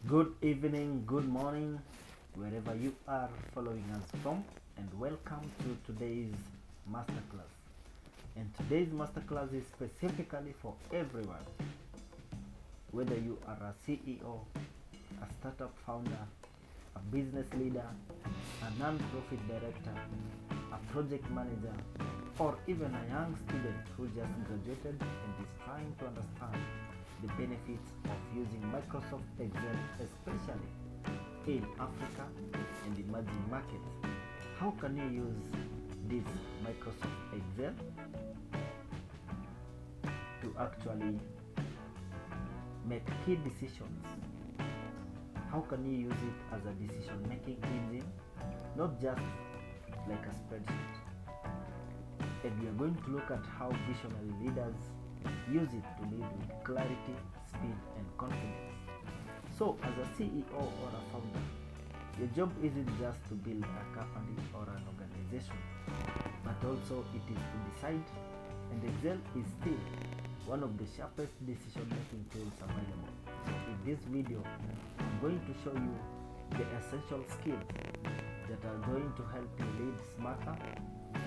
Good evening, good morning, wherever you are following us from, and welcome to today's masterclass. And today's masterclass is specifically for everyone, whether you are a CEO, a startup founder, a business leader, a non-profit director, a project manager, or even a young student who just graduated and is trying to understand the benefits of using Microsoft Excel, especially in Africa and emerging markets. How can you use this Microsoft Excel to actually make key decisions? How can you use it as a decision making engine, not just like a spreadsheet? And we are going to look at how visionary leaders use it to lead with clarity, speed, and confidence. So, as a CEO or a founder, your job isn't just to build a company or an organization, but also it is to decide, and Excel is still one of the sharpest decision-making tools available. So in this video, I'm going to show you the essential skills that are going to help you lead smarter,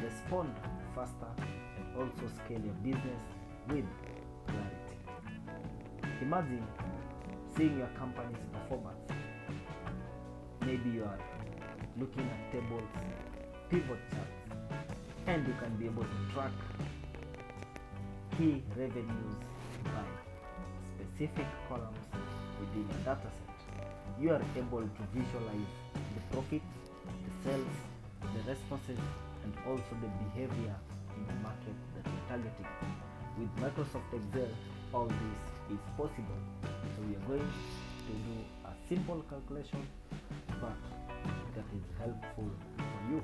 respond faster, and also scale your business with clarity. Imagine seeing your company's performance. Maybe you are looking at tables, pivot charts, and you can be able to track key revenues by specific columns within a data set. You are able to visualize the profit, the sales, the responses, and also the behavior in the market that you're targeting. With Microsoft Excel, all this is possible. So we are going to do a simple calculation, but that is helpful for you.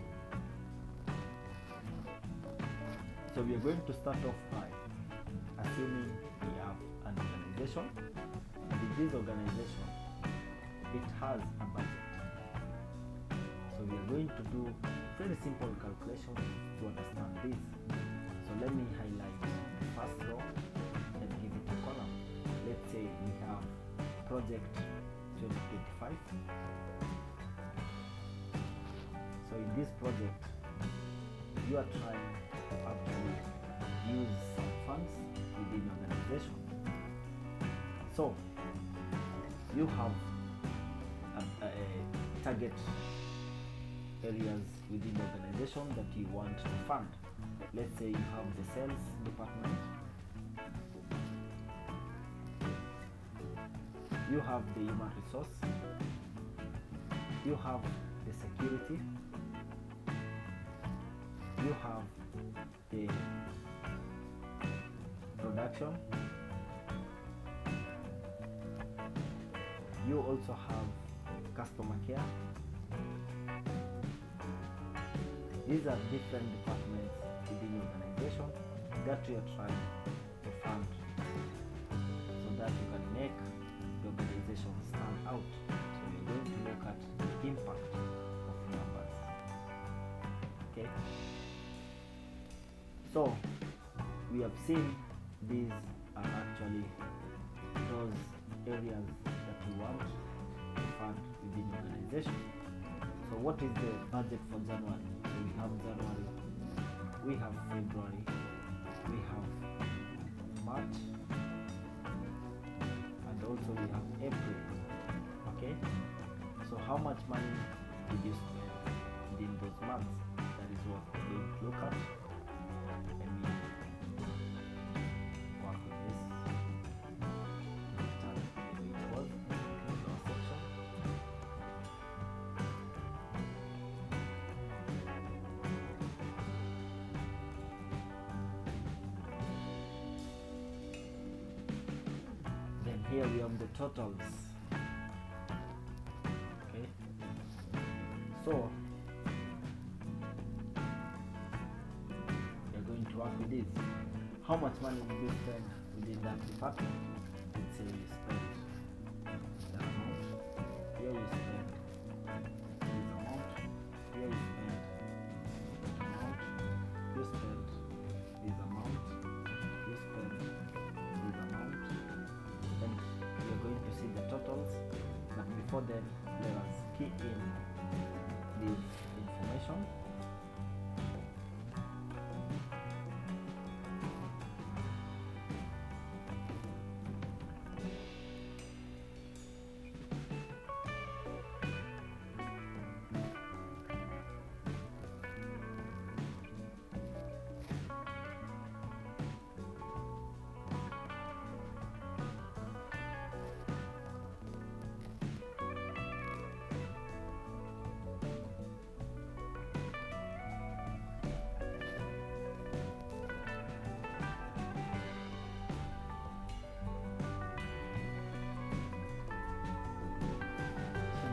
So we are going to start off by assuming we have an organization, and in this organization, it has a budget. So we are going to do very simple calculations to understand this. So let me highlight the first row and give it a column. Let's say we have project 2025. So in this project, you are trying to actually use some funds within your organization. So you have a target areas within the organization that you want to fund. Let's say you have the sales department, you have the human resource, you have the security, you have the production, you also have customer care. These are different departments within your organization that you are trying to fund so that you can make the organization stand out. So we're going to look at the impact of numbers. Okay? So we have seen these are actually those areas that we want to fund within the organization. So what is the budget for January? So we have January, we have February, we have March, and also we have April. Okay? So how much money did you spend within those months? That is what we're going to look at. Let me work with this. Start the way it was in our section. Then here we have the totals. Okay, so we are going to work with this. How much money did you spend within that department? Let's say you spent that amount. Here you spend this amount. Here you spend that amount. You spend this amount. You spend this amount. And we are going to see the totals. But before then, let us key in this information.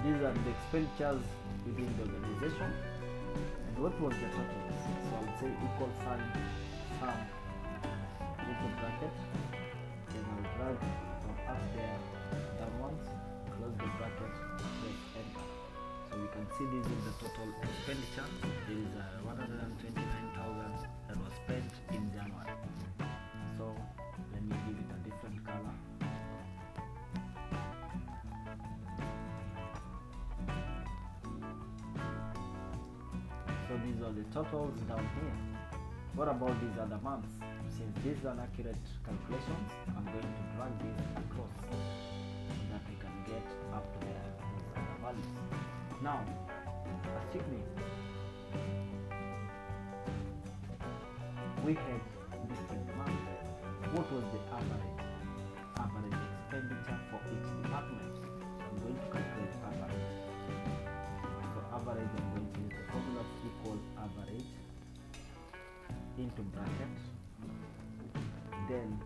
These are the expenditures within the organization, and what was the total? So I would say equal sign sum into bracket, then I'll drag from up there downwards, close the bracket, press enter. So we can see this is the total expenditure. There is 129,000 that was spent in January. So let me give it a different color. So these are the totals down here. What about these other months? Since these are accurate calculations, I'm going to drag this across so that we can get up to these other values. Now, assuming we had different months, what was the average expenditure for each department? So I'm going to calculate average. So average, I'm going to use the formula of equal average into bracket. Then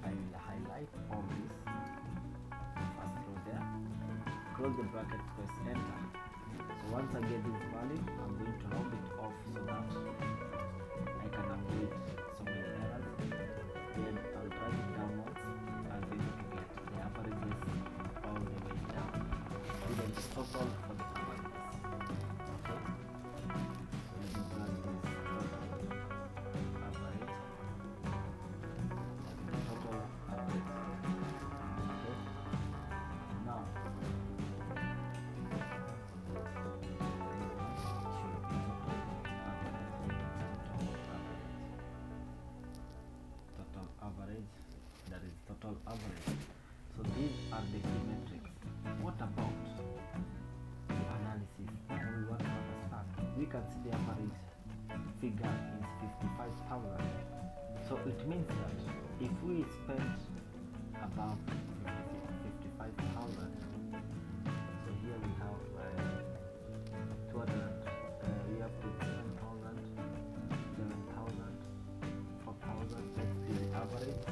I will highlight all this first row there, close the bracket, press enter. So once I get this value, I'm going to round it off so that I can avoid so many errors. Then I'll drag it downwards. I'll be able to get the averages all the way down. Then the total for the averages. Okay. So let me drag this total average. Total average. Okay. Now average, that is total average. So these are the key metrics. What about the analysis? Now we want to understand. We can see the average figure is 55,000. So it means that if we spend above 55,000, so here we have 200, we have 27,000, 11,000, 4,000. Let's do the average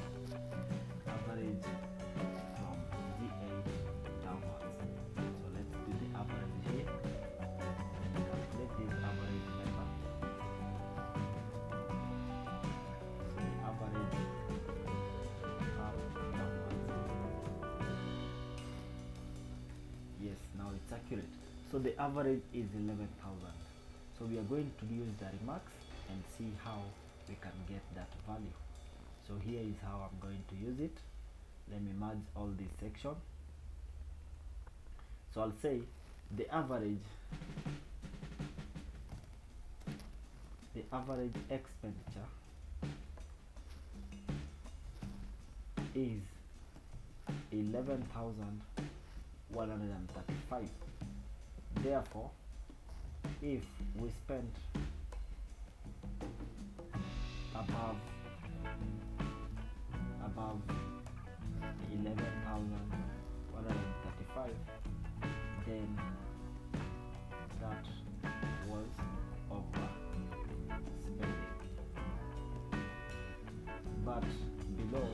from Z8 downwards. So let's do the average here and calculate this average number. So the average downwards. Yes, now it's accurate. So the average is 11,000. So we are going to use the remarks and see how we can get that value. So here is how I'm going to use it. Let me merge all this section. So I'll say the average expenditure is 11,135. Therefore, if we spend above 11,135, then that was overspending. But below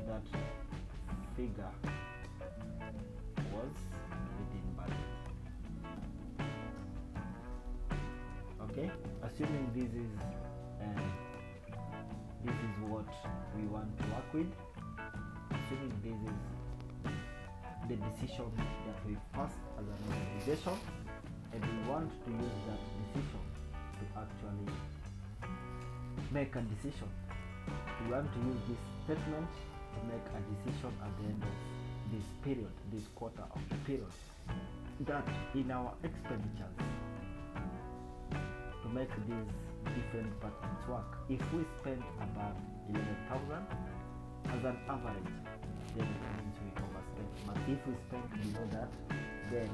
that figure was within budget. Okay, assuming this is what we want to work with, assuming this is the decision that we passed as an organization, and we want to use that decision to actually make a decision. We want to use this statement to make a decision at the end of this period, this quarter of the period, that in our expenditures to make these different departments work, if we spend above 11,000 as an average, then it means we overspend. But if we spend below that, then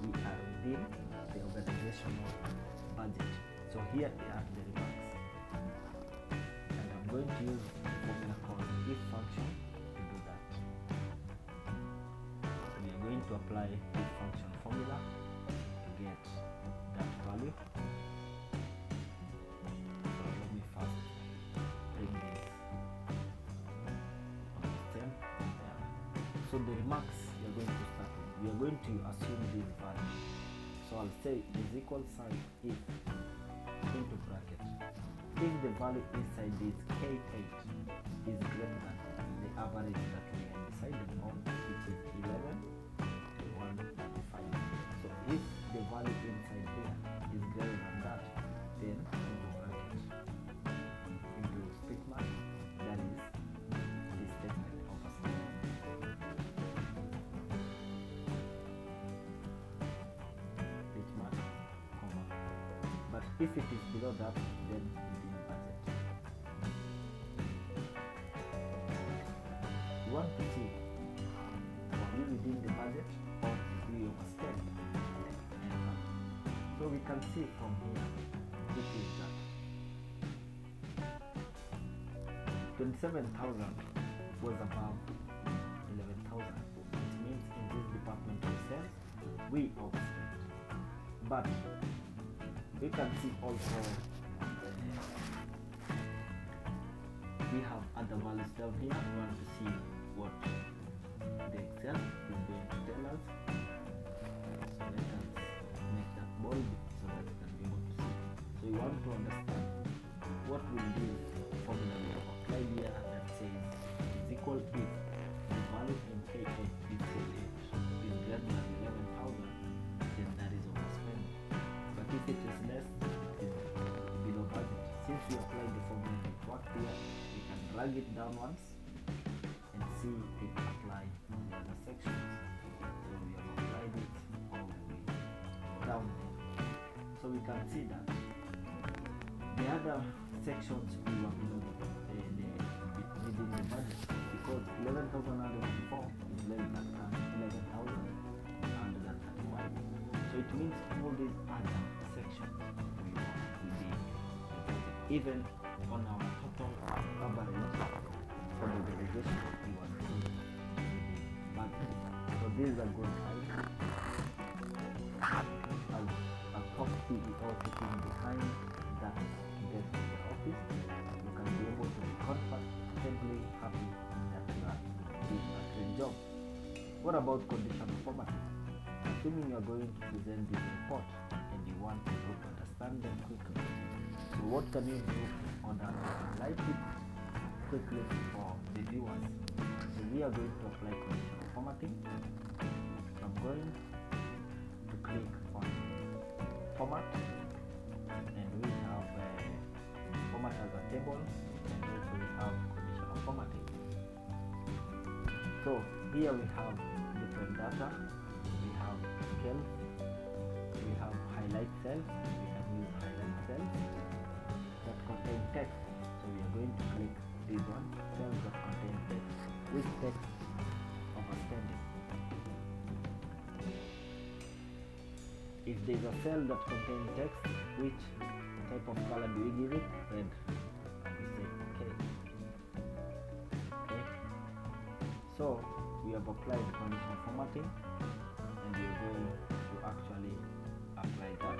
we are within the organizational budget. So here are the remarks, and I'm going to use the formula called if function to do that. We are going to apply if function formula to get that value. So let me first bring this on the stem. Yeah. So the remarks we are going to start with, we are going to assume this value. So I'll say is equal sign if into bracket. If the value inside this K8 is greater than the average that we are deciding on, which is 11 to 135. So if the value inside here is greater than that, then into bracket, into statement, that is the statement of a statement. Statement, comma. But if it is below that, then within budget. You want to see, are we within the budget or did we overspend? Enter. So we can see from here, which is that 27,000 was above 11,000. It means in this department of sales, we overspent. But we can see also we have other values down here. We want to see what the Excel is going to tell us. So let us make that bold so that we can be able to see. So we want to understand what will this formula we have applied here that says is equal if the value in K8 is greater than 11,000, then that is overspending. But if it is less, it is below budget. Since we applied the formula that worked here, we can drag it downwards and see it apply on the other sections. So we have applied it all the way down there. So we can see that the other sections we were below within the budget, because 11,104 is less than 11,135. So it means all these other sections we were within the budget. Even on our total average for the delegation, we were within the budget. So this is a good sign. As a top CEO sitting behind that desk in the office, you can be able to be comfortably happy that you are doing a great job. What about conditional formatting? Assuming you are going to present this report and you want people to understand them quickly. So what can you do in order to highlight it quickly for the viewers? So we are going to apply conditional formatting. So I'm going to click on format, and we have format as a table, and also we have conditional formatting. So here we have different data, we have scales, we have highlight cells, we can use highlight cells that contain text. So we are going to click this one, cells that contain text, with text overspending. If there is a cell that contains text, which type of color do we give it? Red. We say okay. Okay. So we have applied conditional formatting, and we are going to actually apply that.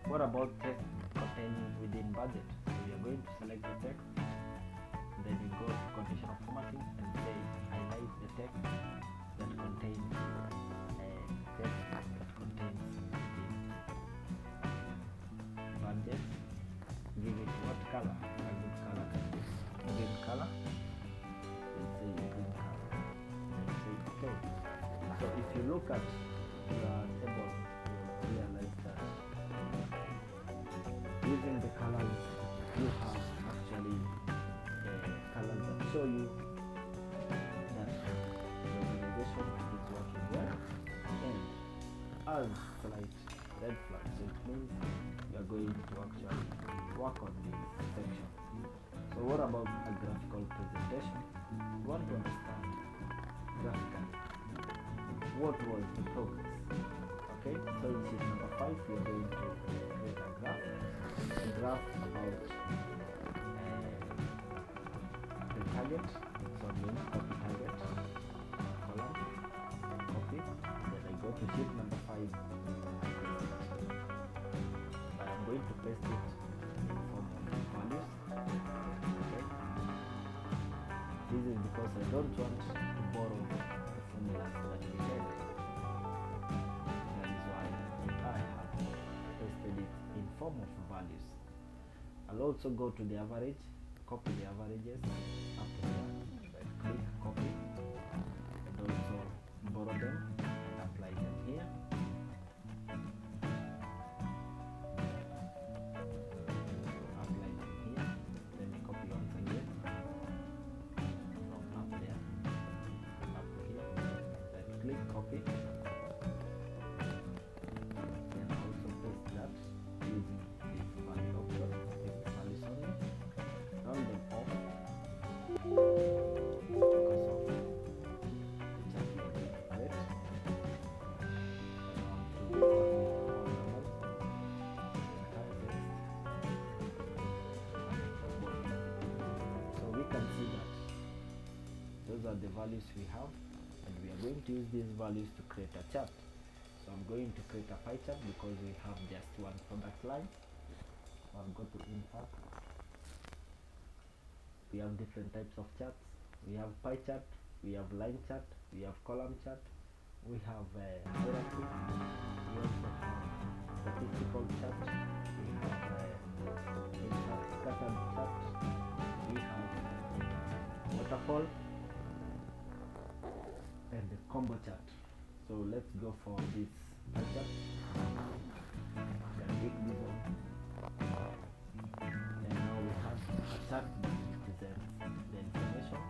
What about text containing within budget. So we are going to select the text, then you go to conditional formatting and say highlight the text that contains budget. Give it what color? A good color can be green color. Let's say green color. Let's say okay. So if you look at your table, you'll realize that using the colors you have actually colors that show you that the organization is working well, and as slight red flag, so it means you are going to actually work on this section. So what about a graphical presentation? You want to understand graphically what was the progress. Okay, so in sheet number 5 we are going to create a graph about the target. So I'm going to copy target, column, copy, then I go to sheet number 5, but I'm going to paste it in form of values. Okay, this is because I don't want to borrow the formulas that we had. That is why I have pasted it in form of values. I'll also go to the average, copy the averages up here, right click, copy, and also borrow them and apply them here. Apply them here, then I copy once again from up there, up here, right click, copy, then also paste that using this value option, paste values only, round them off because of the chart we are going to create. So we can see that those are the values we have, and we are going to use these values to create a chart. So I'm going to create a pie chart because we have just one product line. So I'll go to insert. We have different types of charts. We have pie chart, we have line chart, we have column chart, we have hierarchy, we also have statistical chart, we have scattered chart, we have waterfall, and the combo chart. So let's go for this pie chart. Then pick this one, and now we have a chart that represents the information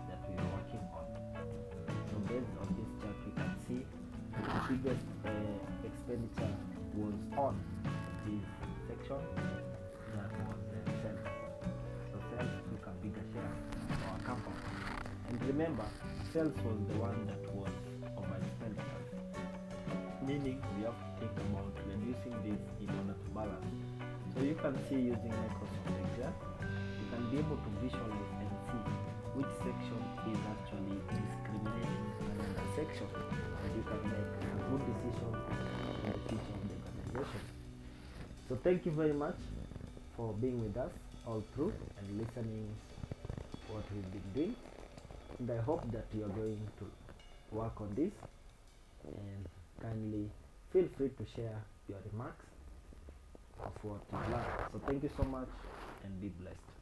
that we are working on. So based on this chart, we can see the biggest expenditure was on this section, that was sales. So sales took a bigger share for our company. And remember, sales was the one that was over expenditure, meaning we have to think about reducing this in order to balance. So you can see using Microsoft Excel, you can be able to visualize and see which section is actually discriminating another section, and you can make a good decision in the future of the organization. So thank you very much for being with us all through and listening what we've been doing, and I hope that you are going to work on this, and kindly feel free to share your remarks of what you learned. So thank you so much and be blessed.